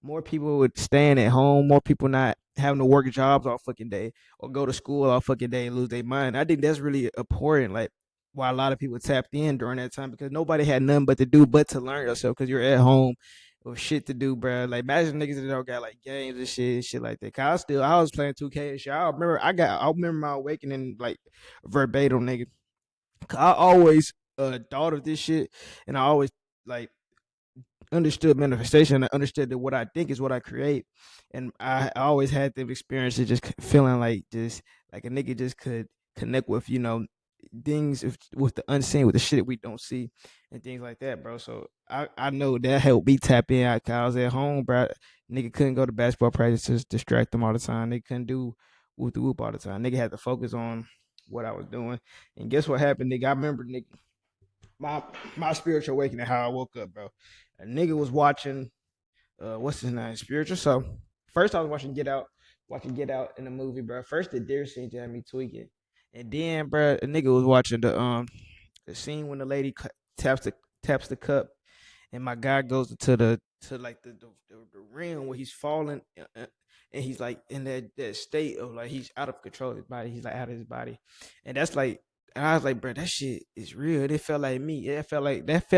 more people would staying at home, more people not having to work jobs all fucking day or go to school all fucking day and lose their mind. I think that's really important. Like why a lot of people tapped in during that time because nobody had nothing but to do but to learn yourself because you're at home with shit to do, bro. Like imagine niggas that don't got like games and shit like that. Cause I was playing 2K and shit. I remember my awakening like verbatim, nigga. I always thought of this shit, and I always like understood manifestation. I understood that what I think is what I create, and I always had the experience of just feeling like just like a nigga just could connect with things with the unseen, with the shit we don't see, and things like that, bro. So I know that helped me tap in. I was at home, bro. Nigga couldn't go to basketball practices, distract them all the time. They couldn't do whoop the whoop all the time. Nigga had to focus on what I was doing. And guess what happened, nigga? I remember, nigga, my my spiritual awakening, how I woke up, bro. A nigga was watching what's his name? Spiritual. So first I was watching Get Out in the movie, bro. First the deer scene just had me tweaking. And then, bro, a nigga was watching the scene when the lady taps the cup and my guy goes into to like the rim where he's falling and he's like in that state of like he's out of control of his body. He's like out of his body. And that's like and I was like, bro, that shit is real. It felt like me. That felt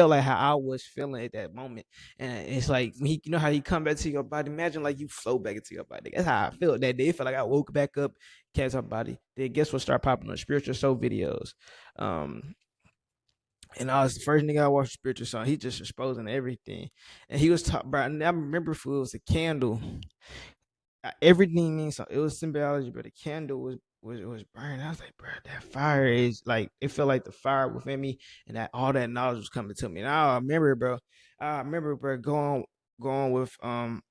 like how I was feeling at that moment. And it's like you know how he come back to your body. Imagine like you flow back into your body. That's how I felt that day. It felt like I woke back up, catch my body. Then guess what? Start popping on spiritual soul videos. Um, and I was the first nigga I watched spiritual song. He just exposing everything, and he was talking. Bro, I remember if it was a candle. Everything means something. It was symbology, but the candle was burning. I was like, bro, that fire is like it felt like the fire within me, and that all that knowledge was coming to me. And I remember, bro. I remember, bro, going with some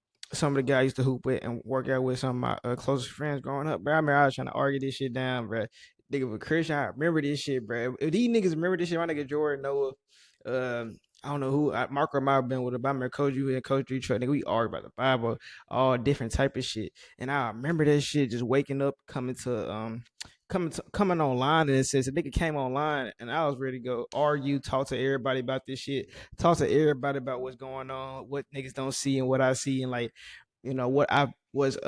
of the guys I used to hoop with and work out with some of my closest friends growing up, bro. I remember I was trying to argue this shit down, bro. Nigga with Christian, I remember this shit, bro. If these niggas remember this shit, my nigga Jordan Noah, I don't know who Marco might have been with him. I remember Coach U and Coach Detroit. Nigga, we argued about the Bible, all different type of shit. And I remember that shit just waking up, coming online, and it says a nigga came online, and I was ready to go argue, talk to everybody about this shit, talk to everybody about what's going on, what niggas don't see and what I see, and like, what I was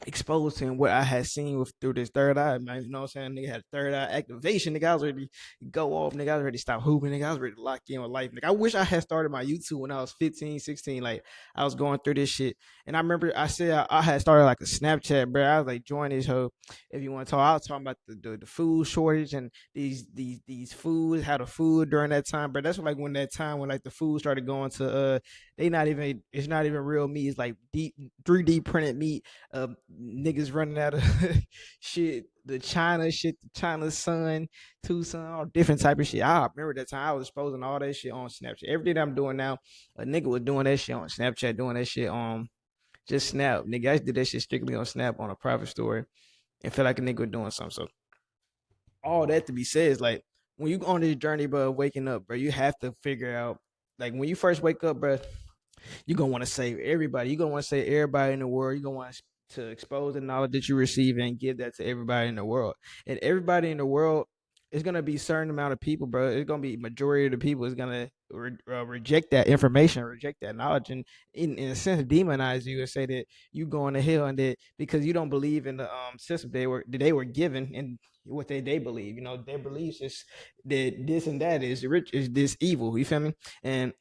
exposed to and what I had seen with through this third eye, man. You know what I'm saying? Nigga had third eye activation. Nigga, I was ready to go off. Nigga, I was ready to stop hooping. Nigga, I was ready to lock in with life. Nigga, I wish I had started my YouTube when I was 15, 16. Like, I was going through this shit. And I remember I said I had started like a Snapchat, bro. I was like, join this hoe if you want to talk. I was talking about the food shortage and these foods, how the food during that time, bro. That's like when that time when like the food started going to it's not even real meat. It's like deep 3D printed meat, niggas running out of shit, the China shit, the China Sun, Tucson, all different type of shit. I remember that time I was exposing all that shit on Snapchat. Everything that I'm doing now, a nigga was doing that shit on Snapchat, doing that shit on just Snap. Nigga, I did that shit strictly on Snap on a private story and felt like a nigga was doing something. So all that to be said is like when you go on this journey, bro, waking up, bro, you have to figure out like when you first wake up, bro, you're gonna want to save everybody. You're gonna want to save everybody in the world. You're gonna want to expose the knowledge that you receive and give that to everybody in the world. And everybody in the world is gonna be a certain amount of people, bro. It's gonna be majority of the people is gonna reject that information, reject that knowledge, and in a sense demonize you and say that you going to hell and that because you don't believe in the system they were given and what they believe. You know, their beliefs is that this and that is rich is this evil. You feel me? And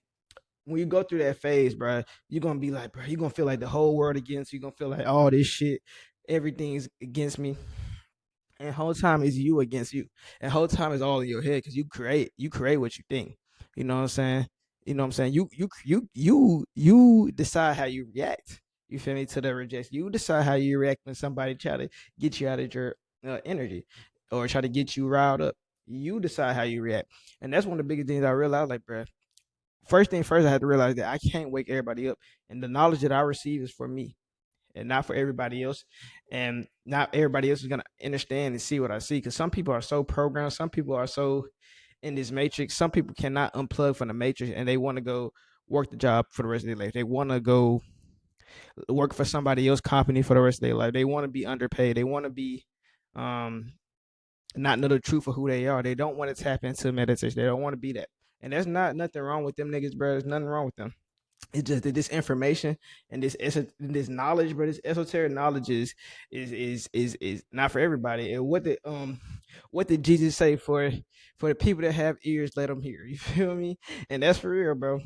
when you go through that phase, bro, you're gonna be like, bro, you're gonna feel like the whole world against you. You're gonna feel like all this shit, everything's against me. And whole time is you against you. And whole time is all in your head because you create what you think. You know what I'm saying? You know what I'm saying? You decide how you react. You feel me to the rejection. You decide how you react when somebody try to get you out of your energy or try to get you riled up. You decide how you react, and that's one of the biggest things I realized. Like, bro, first thing first, I had to realize that I can't wake everybody up, and the knowledge that I receive is for me and not for everybody else. And not everybody else is gonna understand and see what I see because some people are so programmed, some people are so in this matrix. Some people cannot unplug from the matrix, and they want to go work the job for the rest of their life. They want to go work for somebody else company for the rest of their life. They want to be underpaid. They want to be um not know the truth of who they are. They don't want to tap into meditation. They don't want to be that. And there's not nothing wrong with them niggas, bro. There's nothing wrong with them. it's just that this information and this knowledge, bro, this esoteric knowledge is not for everybody. And what did Jesus say for the people that have ears, let them hear. You feel me? And that's for real, bro.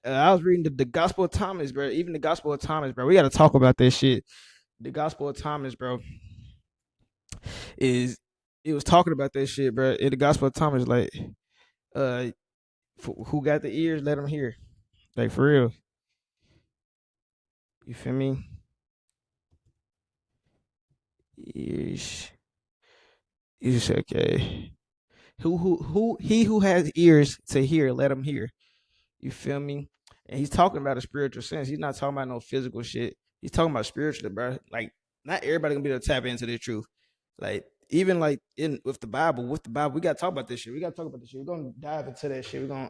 I was reading the Gospel of Thomas, bro. Even the Gospel of Thomas, bro. We got to talk about that shit. The Gospel of Thomas, bro, is it was talking about that shit, bro. In the Gospel of Thomas, like, uh, who got the ears, let them hear. Like for real. You feel me? Ears. Is okay. He who has ears to hear, let him hear. You feel me? And he's talking about a spiritual sense. He's not talking about no physical shit. He's talking about spiritual, bro. Like not everybody gonna be able to tap into the truth. Like even like in with the Bible, we gotta talk about this shit. We gotta talk about this shit. We're gonna dive into that shit. We're gonna